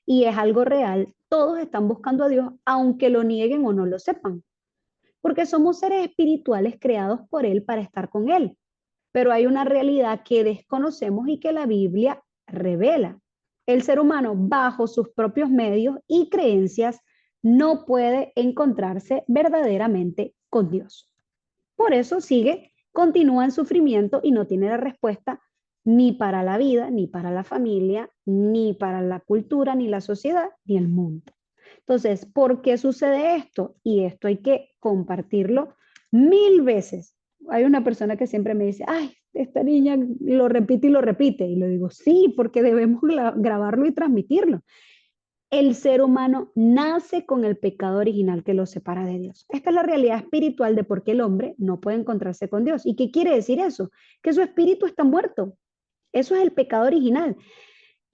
y es algo real. Todos están buscando a Dios, aunque lo nieguen o no lo sepan, porque somos seres espirituales creados por Él para estar con Él. Pero hay una realidad que desconocemos y que la Biblia revela. El ser humano, bajo sus propios medios y creencias, no puede encontrarse verdaderamente con Dios. Por eso continúa en sufrimiento y no tiene la respuesta ni para la vida, ni para la familia, ni para la cultura, ni la sociedad, ni el mundo. Entonces, ¿por qué sucede esto? Y esto hay que compartirlo 1000 veces. Hay una persona que siempre me dice, ay, esta niña lo repite y lo repite. Y le digo, sí, porque debemos grabarlo y transmitirlo. El ser humano nace con el pecado original que lo separa de Dios. Esta es la realidad espiritual de por qué el hombre no puede encontrarse con Dios. ¿Y qué quiere decir eso? Que su espíritu está muerto. Eso es el pecado original.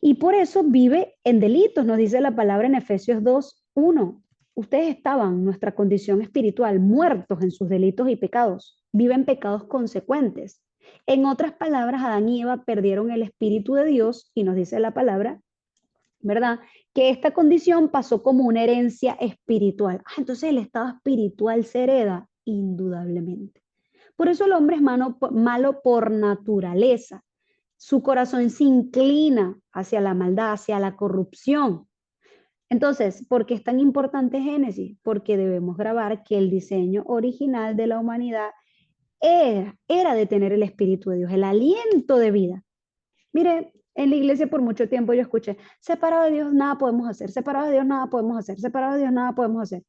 Y por eso vive en delitos, nos dice la palabra en Efesios 2:1. Ustedes estaban, nuestra condición espiritual, muertos en sus delitos y pecados. Viven pecados consecuentes. En otras palabras, Adán y Eva perdieron el espíritu de Dios y nos dice la palabra, ¿verdad? Que esta condición pasó como una herencia espiritual. Entonces el estado espiritual se hereda indudablemente. Por eso el hombre es malo por naturaleza. Su corazón se inclina hacia la maldad, hacia la corrupción. Entonces, ¿por qué es tan importante Génesis? Porque debemos grabar que el diseño original de la humanidad era de tener el Espíritu de Dios, el aliento de vida. Mire, en la iglesia por mucho tiempo yo escuché, separado de Dios nada podemos hacer, separado de Dios nada podemos hacer, separado de Dios nada podemos hacer.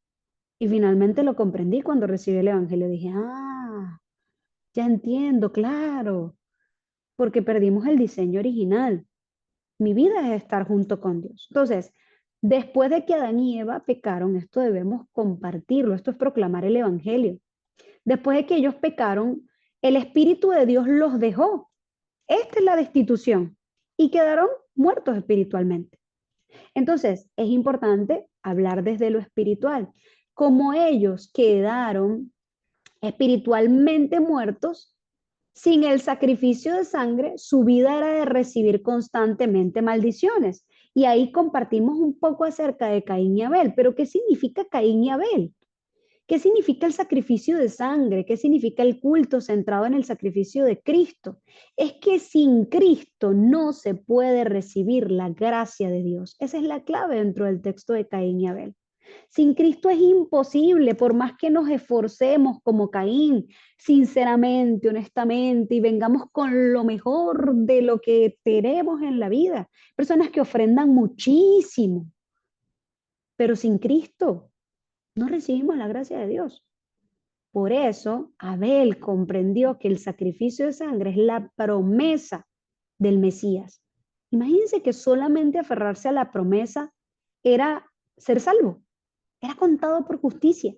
Y finalmente lo comprendí cuando recibí el Evangelio. Dije, ya entiendo, claro, porque perdimos el diseño original. Mi vida es estar junto con Dios. Entonces, después de que Adán y Eva pecaron, esto debemos compartirlo, esto es proclamar el Evangelio. Después de que ellos pecaron, el Espíritu de Dios los dejó. Esta es la destitución y quedaron muertos espiritualmente. Entonces, es importante hablar desde lo espiritual. Como ellos quedaron espiritualmente muertos, sin el sacrificio de sangre, su vida era de recibir constantemente maldiciones. Y ahí compartimos un poco acerca de Caín y Abel. Pero ¿qué significa Caín y Abel? ¿Qué significa el sacrificio de sangre? ¿Qué significa el culto centrado en el sacrificio de Cristo? Es que sin Cristo no se puede recibir la gracia de Dios. Esa es la clave dentro del texto de Caín y Abel. Sin Cristo es imposible, por más que nos esforcemos como Caín, sinceramente, honestamente, y vengamos con lo mejor de lo que tenemos en la vida. Personas que ofrendan muchísimo, pero sin Cristo no recibimos la gracia de Dios. Por eso Abel comprendió que el sacrificio de sangre es la promesa del Mesías. Imagínense que solamente aferrarse a la promesa era ser salvo, era contado por justicia.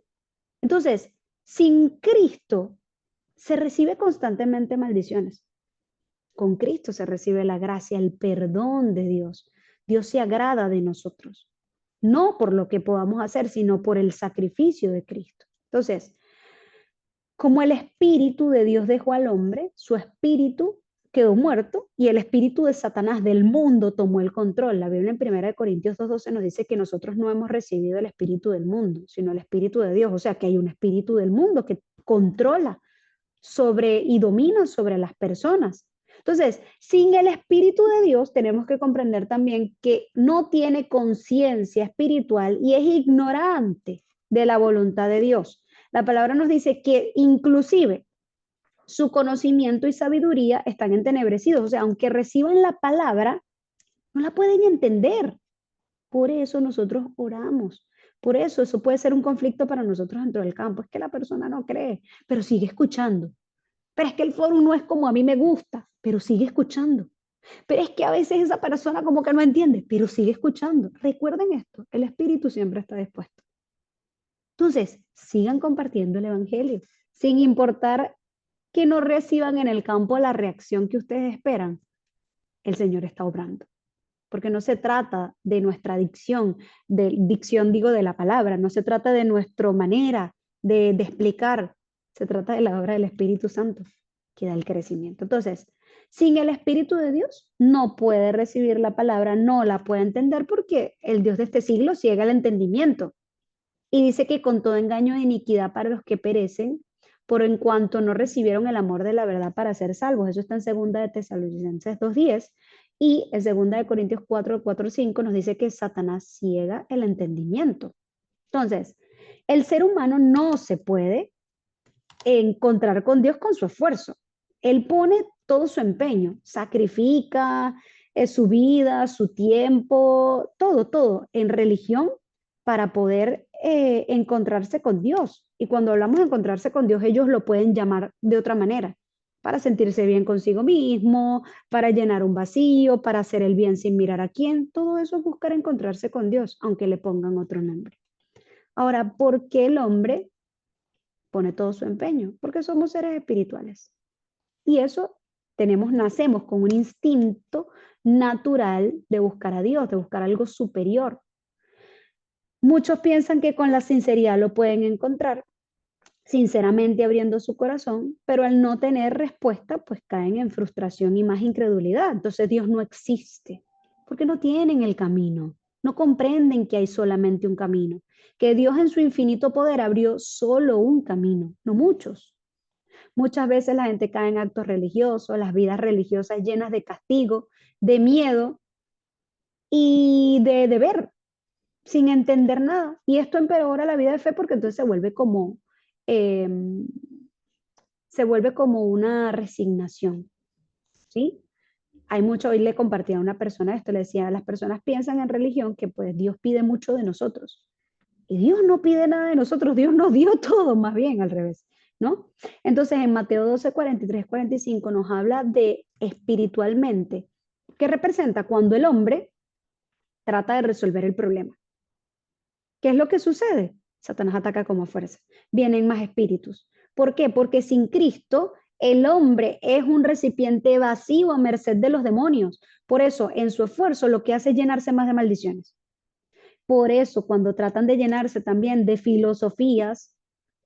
Entonces, sin Cristo se recibe constantemente maldiciones. Con Cristo se recibe la gracia, el perdón de Dios. Dios se agrada de nosotros, no por lo que podamos hacer, sino por el sacrificio de Cristo. Entonces, como el espíritu de Dios dejó al hombre, su espíritu quedó muerto y el espíritu de Satanás del mundo tomó el control. La Biblia en 1 Corintios 2:12 nos dice que nosotros no hemos recibido el espíritu del mundo, sino el espíritu de Dios. O sea, que hay un espíritu del mundo que controla sobre y domina sobre las personas. Entonces, sin el Espíritu de Dios, tenemos que comprender también que no tiene conciencia espiritual y es ignorante de la voluntad de Dios. La palabra nos dice que inclusive su conocimiento y sabiduría están entenebrecidos. O sea, aunque reciban la palabra, no la pueden entender. Por eso nosotros oramos. Por eso puede ser un conflicto para nosotros dentro del campo. Es que la persona no cree, pero sigue escuchando. Pero es que el foro no es como a mí me gusta, pero sigue escuchando. Pero es que a veces esa persona como que no entiende, pero sigue escuchando. Recuerden esto, el espíritu siempre está dispuesto. Entonces, sigan compartiendo el evangelio, sin importar que no reciban en el campo la reacción que ustedes esperan. El Señor está obrando. Porque no se trata de nuestra dicción digo de la palabra, no se trata de nuestra manera de explicar, se trata de la obra del Espíritu Santo que da el crecimiento. Entonces, sin el Espíritu de Dios no puede recibir la palabra, no la puede entender porque el Dios de este siglo ciega el entendimiento. Y dice que con todo engaño de iniquidad para los que perecen, por en cuanto no recibieron el amor de la verdad para ser salvos. Eso está en 2 de Tesalonicenses 2:10 y en 2 de Corintios 4:4-5 nos dice que Satanás ciega el entendimiento. Entonces, el ser humano no se puede encontrar con Dios con su esfuerzo. Él pone todo su empeño, sacrifica su vida, su tiempo, todo en religión para poder encontrarse con Dios. Y cuando hablamos de encontrarse con Dios, ellos lo pueden llamar de otra manera, para sentirse bien consigo mismo, para llenar un vacío, para hacer el bien sin mirar a quién. Todo eso es buscar encontrarse con Dios, aunque le pongan otro nombre. Ahora, ¿por qué el hombre pone todo su empeño? Porque somos seres espirituales. Y eso nacemos con un instinto natural de buscar a Dios, de buscar algo superior. Muchos piensan que con la sinceridad lo pueden encontrar, sinceramente abriendo su corazón, pero al no tener respuesta, pues caen en frustración y más incredulidad. Entonces Dios no existe, porque no tienen el camino, no comprenden que hay solamente un camino, que Dios en su infinito poder abrió solo un camino, no muchos. Muchas veces la gente cae en actos religiosos, las vidas religiosas llenas de castigo, de miedo y de deber, sin entender nada. Y esto empeora la vida de fe porque entonces eh, se vuelve como una resignación, ¿sí? Hay mucho, hoy le compartía a una persona esto, le decía, las personas piensan en religión que pues Dios pide mucho de nosotros. Y Dios no pide nada de nosotros, Dios nos dio todo, más bien al revés, ¿no? Entonces en Mateo 12, 43, 45 nos habla de espiritualmente, que representa cuando el hombre trata de resolver el problema. ¿Qué es lo que sucede? Satanás ataca como fuerza. Vienen más espíritus. ¿Por qué? Porque sin Cristo el hombre es un recipiente vacío a merced de los demonios. Por eso, en su esfuerzo, lo que hace es llenarse más de maldiciones. Por eso, cuando tratan de llenarse también de filosofías,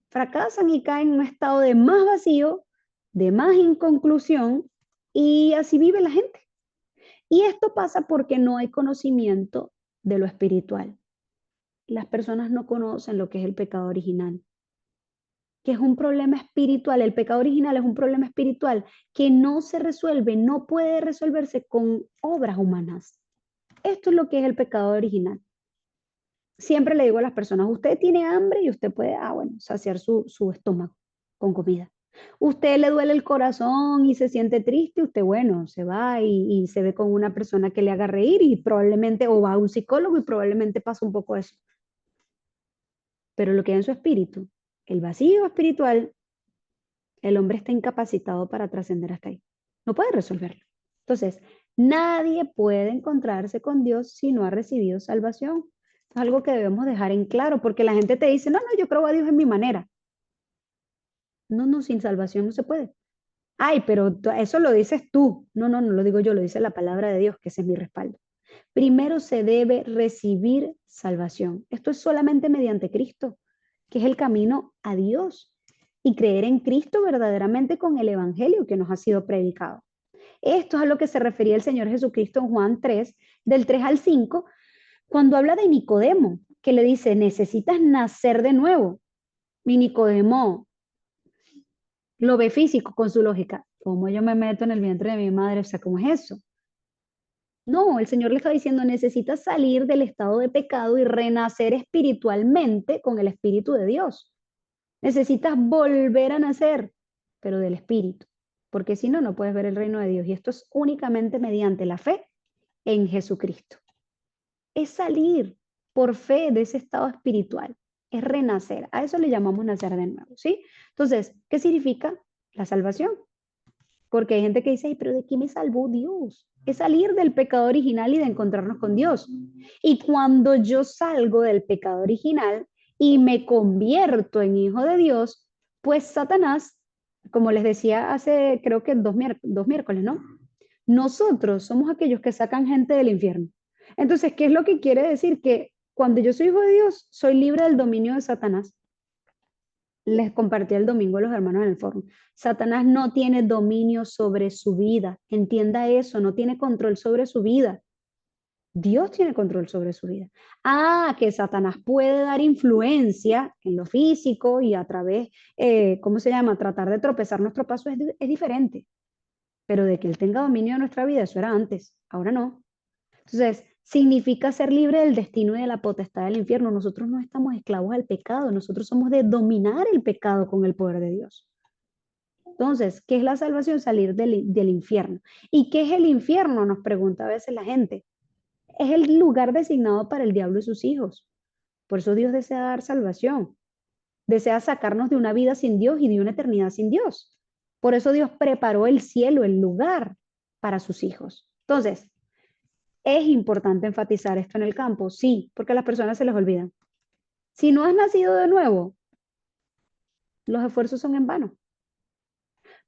fracasan y caen en un estado de más vacío, de más inconclusión, y así vive la gente. Y esto pasa porque no hay conocimiento de lo espiritual. Las personas no conocen lo que es el pecado original, que es un problema espiritual. El pecado original es un problema espiritual que no se resuelve, no puede resolverse con obras humanas. Esto es lo que es el pecado original. Siempre le digo a las personas, usted tiene hambre y usted puede, bueno, saciar su estómago con comida. Usted le duele el corazón y se siente triste, usted, bueno, se va y se ve con una persona que le haga reír y probablemente, o va a un psicólogo y probablemente pasa un poco eso. Pero lo que hay en su espíritu, el vacío espiritual, el hombre está incapacitado para trascender hasta ahí. No puede resolverlo. Entonces, nadie puede encontrarse con Dios si no ha recibido salvación. Es algo que debemos dejar en claro, porque la gente te dice, no, no, yo creo a Dios en mi manera. No, no, sin salvación no se puede. Ay, pero eso lo dices tú. No, no, no lo digo yo, lo dice la palabra de Dios, que ese es mi respaldo. Primero se debe recibir salvación. Esto es solamente mediante Cristo, que es el camino a Dios. Y creer en Cristo verdaderamente con el Evangelio que nos ha sido predicado. Esto es a lo que se refería el Señor Jesucristo en Juan 3, del 3 al 5, cuando habla de Nicodemo, que le dice, necesitas nacer de nuevo. Mi Nicodemo lo ve físico con su lógica. ¿Cómo yo me meto en el vientre de mi madre? O sea, ¿cómo es eso? No, el Señor le está diciendo, necesitas salir del estado de pecado y renacer espiritualmente con el Espíritu de Dios. Necesitas volver a nacer, pero del Espíritu, porque si no, no puedes ver el reino de Dios. Y esto es únicamente mediante la fe en Jesucristo. Es salir por fe de ese estado espiritual, es renacer. A eso le llamamos nacer de nuevo, ¿sí? Entonces, ¿qué significa la salvación? Porque hay gente que dice, ay, pero ¿de qué me salvó Dios? Es salir del pecado original y de encontrarnos con Dios. Y cuando yo salgo del pecado original y me convierto en hijo de Dios, pues Satanás, como les decía hace, creo que dos miércoles, ¿no? Nosotros somos aquellos que sacan gente del infierno. Entonces, ¿qué es lo que quiere decir? Que cuando yo soy hijo de Dios, soy libre del dominio de Satanás. Les compartí el domingo a los hermanos en el foro. Satanás no tiene dominio sobre su vida. Entienda eso, no tiene control sobre su vida. Dios tiene control sobre su vida. Que Satanás puede dar influencia en lo físico y a través, ¿cómo se llama? Tratar de tropezar nuestro paso es diferente. Pero de que él tenga dominio de nuestra vida, eso era antes, ahora no. Entonces, significa ser libre del destino y de la potestad del infierno. Nosotros no estamos esclavos al pecado, nosotros somos de dominar el pecado con el poder de Dios. Entonces, ¿qué es la salvación? Salir del infierno. ¿Y qué es el infierno? Nos pregunta a veces la gente. Es el lugar designado para el diablo y sus hijos. Por eso Dios desea dar salvación. Desea sacarnos de una vida sin Dios y de una eternidad sin Dios. Por eso Dios preparó el cielo, el lugar para sus hijos. Entonces, es importante enfatizar esto en el campo, sí, porque a las personas se les olvida. Si no has nacido de nuevo, los esfuerzos son en vano.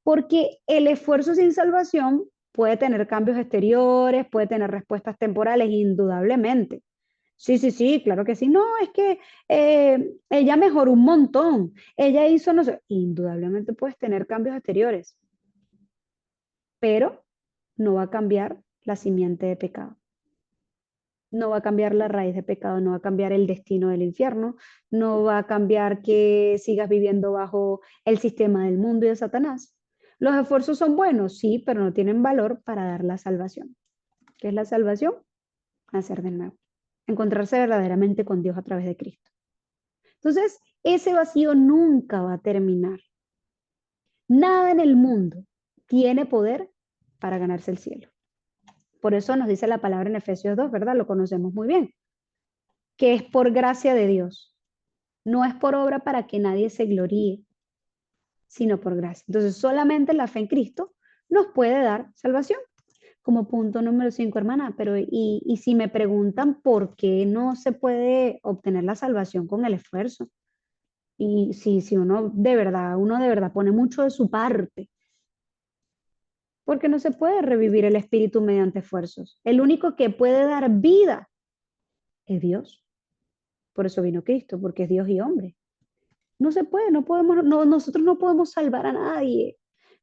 Porque el esfuerzo sin salvación puede tener cambios exteriores, puede tener respuestas temporales, indudablemente. Sí, sí, sí, claro que sí. No, es que ella mejoró un montón. Ella hizo, no sé, indudablemente puedes tener cambios exteriores, pero no va a cambiar la simiente de pecado. No va a cambiar la raíz de pecado, no va a cambiar el destino del infierno, no va a cambiar que sigas viviendo bajo el sistema del mundo y de Satanás. Los esfuerzos son buenos, sí, pero no tienen valor para dar la salvación. ¿Qué es la salvación? Nacer de nuevo, encontrarse verdaderamente con Dios a través de Cristo. Entonces, ese vacío nunca va a terminar. Nada en el mundo tiene poder para ganarse el cielo. Por eso nos dice la palabra en Efesios 2, ¿verdad? Lo conocemos muy bien, que es por gracia de Dios. No es por obra para que nadie se gloríe, sino por gracia. Entonces, solamente la fe en Cristo nos puede dar salvación. Como punto número 5, hermana, pero y si me preguntan por qué no se puede obtener la salvación con el esfuerzo, y si uno de verdad pone mucho de su parte, porque no se puede revivir el espíritu mediante esfuerzos. El único que puede dar vida es Dios. Por eso vino Cristo, porque es Dios y hombre. No se puede, no podemos, no, nosotros no podemos salvar a nadie.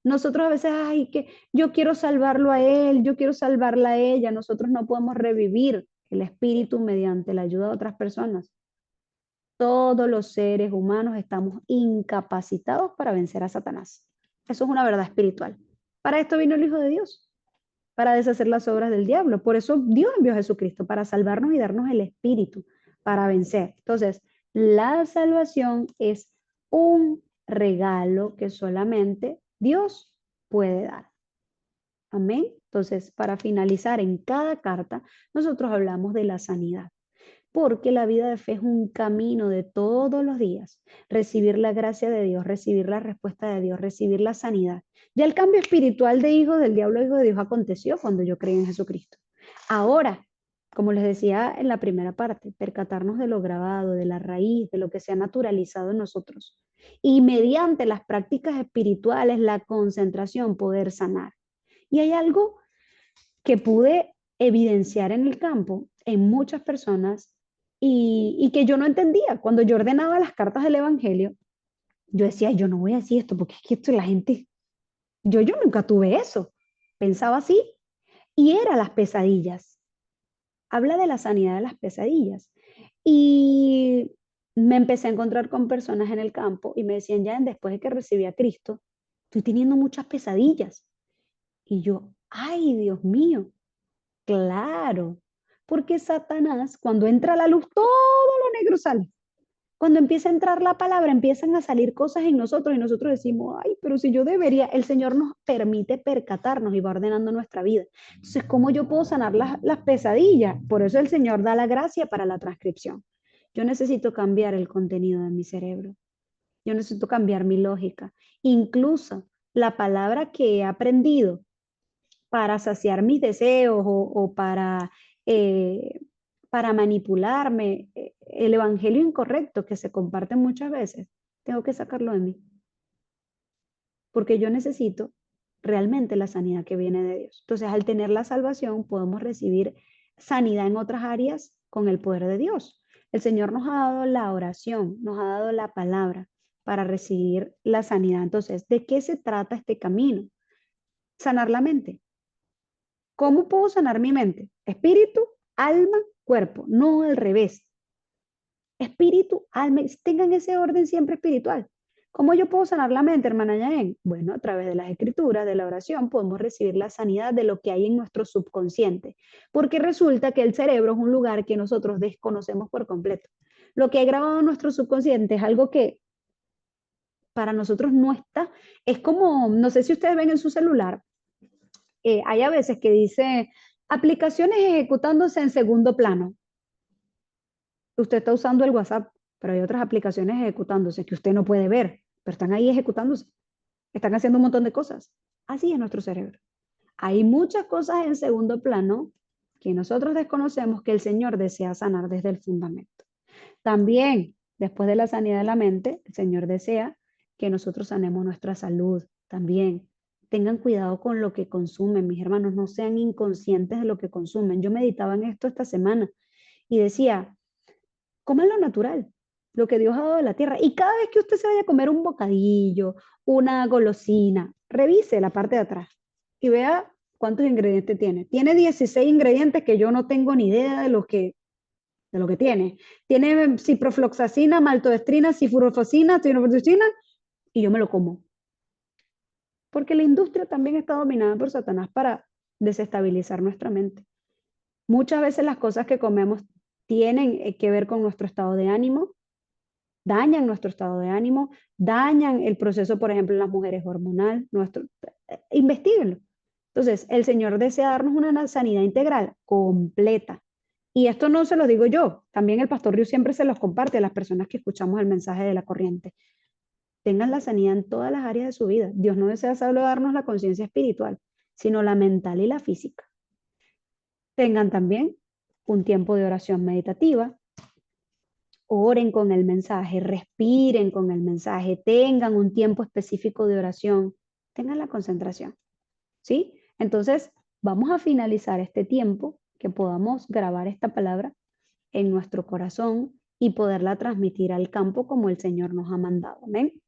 Nosotros a veces, ay, que yo quiero salvarlo a él, yo quiero salvarla a ella. Nosotros no podemos revivir el espíritu mediante la ayuda de otras personas. Todos los seres humanos estamos incapacitados para vencer a Satanás. Eso es una verdad espiritual. Para esto vino el Hijo de Dios, para deshacer las obras del diablo. Por eso Dios envió a Jesucristo, para salvarnos y darnos el espíritu, para vencer. Entonces, la salvación es un regalo que solamente Dios puede dar. Amén. Entonces, para finalizar, en cada carta, nosotros hablamos de la sanidad, porque la vida de fe es un camino de todos los días. Recibir la gracia de Dios, recibir la respuesta de Dios, recibir la sanidad. Ya el cambio espiritual de hijo del diablo a hijo de Dios aconteció cuando yo creí en Jesucristo. Ahora, como les decía en la primera parte, percatarnos de lo grabado, de la raíz, de lo que se ha naturalizado en nosotros. Y mediante las prácticas espirituales, la concentración, poder sanar. Y hay algo que pude evidenciar en el campo en muchas personas y que yo no entendía. Cuando yo ordenaba las cartas del Evangelio, yo decía, yo no voy a decir esto porque es que esto la gente, yo nunca tuve eso. Pensaba así y era las pesadillas. Habla de la sanidad de las pesadillas. Y me empecé a encontrar con personas en el campo y me decían, ya después de que recibí a Cristo, estoy teniendo muchas pesadillas. Y yo, ay, Dios mío, claro, porque Satanás, cuando entra la luz, todo lo negro sale. Cuando empieza a entrar la palabra, empiezan a salir cosas en nosotros y nosotros decimos, ay, pero si yo debería, el Señor nos permite percatarnos y va ordenando nuestra vida. Entonces, ¿cómo yo puedo sanar las pesadillas? Por eso el Señor da la gracia para la transcripción. Yo necesito cambiar el contenido de mi cerebro. Yo necesito cambiar mi lógica. Incluso la palabra que he aprendido para saciar mis deseos o para manipularme, el evangelio incorrecto que se comparte muchas veces, tengo que sacarlo de mí, porque yo necesito realmente la sanidad que viene de Dios. Entonces, al tener la salvación, podemos recibir sanidad en otras áreas con el poder de Dios. El Señor nos ha dado la oración, nos ha dado la palabra para recibir la sanidad. Entonces, ¿de qué se trata este camino? Sanar la mente. ¿Cómo puedo sanar mi mente? Espíritu, alma, cuerpo, no al revés. Espíritu, alma, tengan ese orden siempre espiritual. ¿Cómo yo puedo sanar la mente, hermana Yael? Bueno, a través de las escrituras, de la oración, podemos recibir la sanidad de lo que hay en nuestro subconsciente, porque resulta que el cerebro es un lugar que nosotros desconocemos por completo. Lo que hay grabado en nuestro subconsciente es algo que para nosotros no está, es como, no sé si ustedes ven en su celular, hay a veces que dice aplicaciones ejecutándose en segundo plano. Usted está usando el WhatsApp, pero hay otras aplicaciones ejecutándose que usted no puede ver, pero están ahí ejecutándose. están haciendo un montón de cosas. Así es nuestro cerebro. Hay muchas cosas en segundo plano que nosotros desconocemos que el Señor desea sanar desde el fundamento. También, después de la sanidad de la mente, el Señor desea que nosotros sanemos nuestra salud. También, tengan cuidado con lo que consumen, mis hermanos, no sean inconscientes de lo que consumen. Yo meditaba en esto esta semana y decía, coman lo natural, lo que Dios ha dado de la tierra. Y cada vez que usted se vaya a comer un bocadillo, una golosina, revise la parte de atrás y vea cuántos ingredientes tiene. Tiene 16 ingredientes que yo no tengo ni idea de lo que tiene. Tiene ciprofloxacina, maltodextrina, cifurofosina, ciprofloxacina, y yo me lo como. Porque la industria también está dominada por Satanás para desestabilizar nuestra mente. Muchas veces las cosas que comemos tienen que ver con nuestro estado de ánimo, dañan nuestro estado de ánimo, dañan el proceso, por ejemplo, en las mujeres hormonal, investiguenlo. Entonces, el Señor desea darnos una sanidad integral completa. Y esto no se lo digo yo, también el pastor Río siempre se los comparte a las personas que escuchamos el mensaje de la corriente. Tengan la sanidad en todas las áreas de su vida. Dios no desea solo darnos la conciencia espiritual, sino la mental y la física. Tengan también un tiempo de oración meditativa, oren con el mensaje, respiren con el mensaje, tengan un tiempo específico de oración, tengan la concentración, ¿sí? Entonces, vamos a finalizar este tiempo, que podamos grabar esta palabra en nuestro corazón y poderla transmitir al campo como el Señor nos ha mandado. Amén.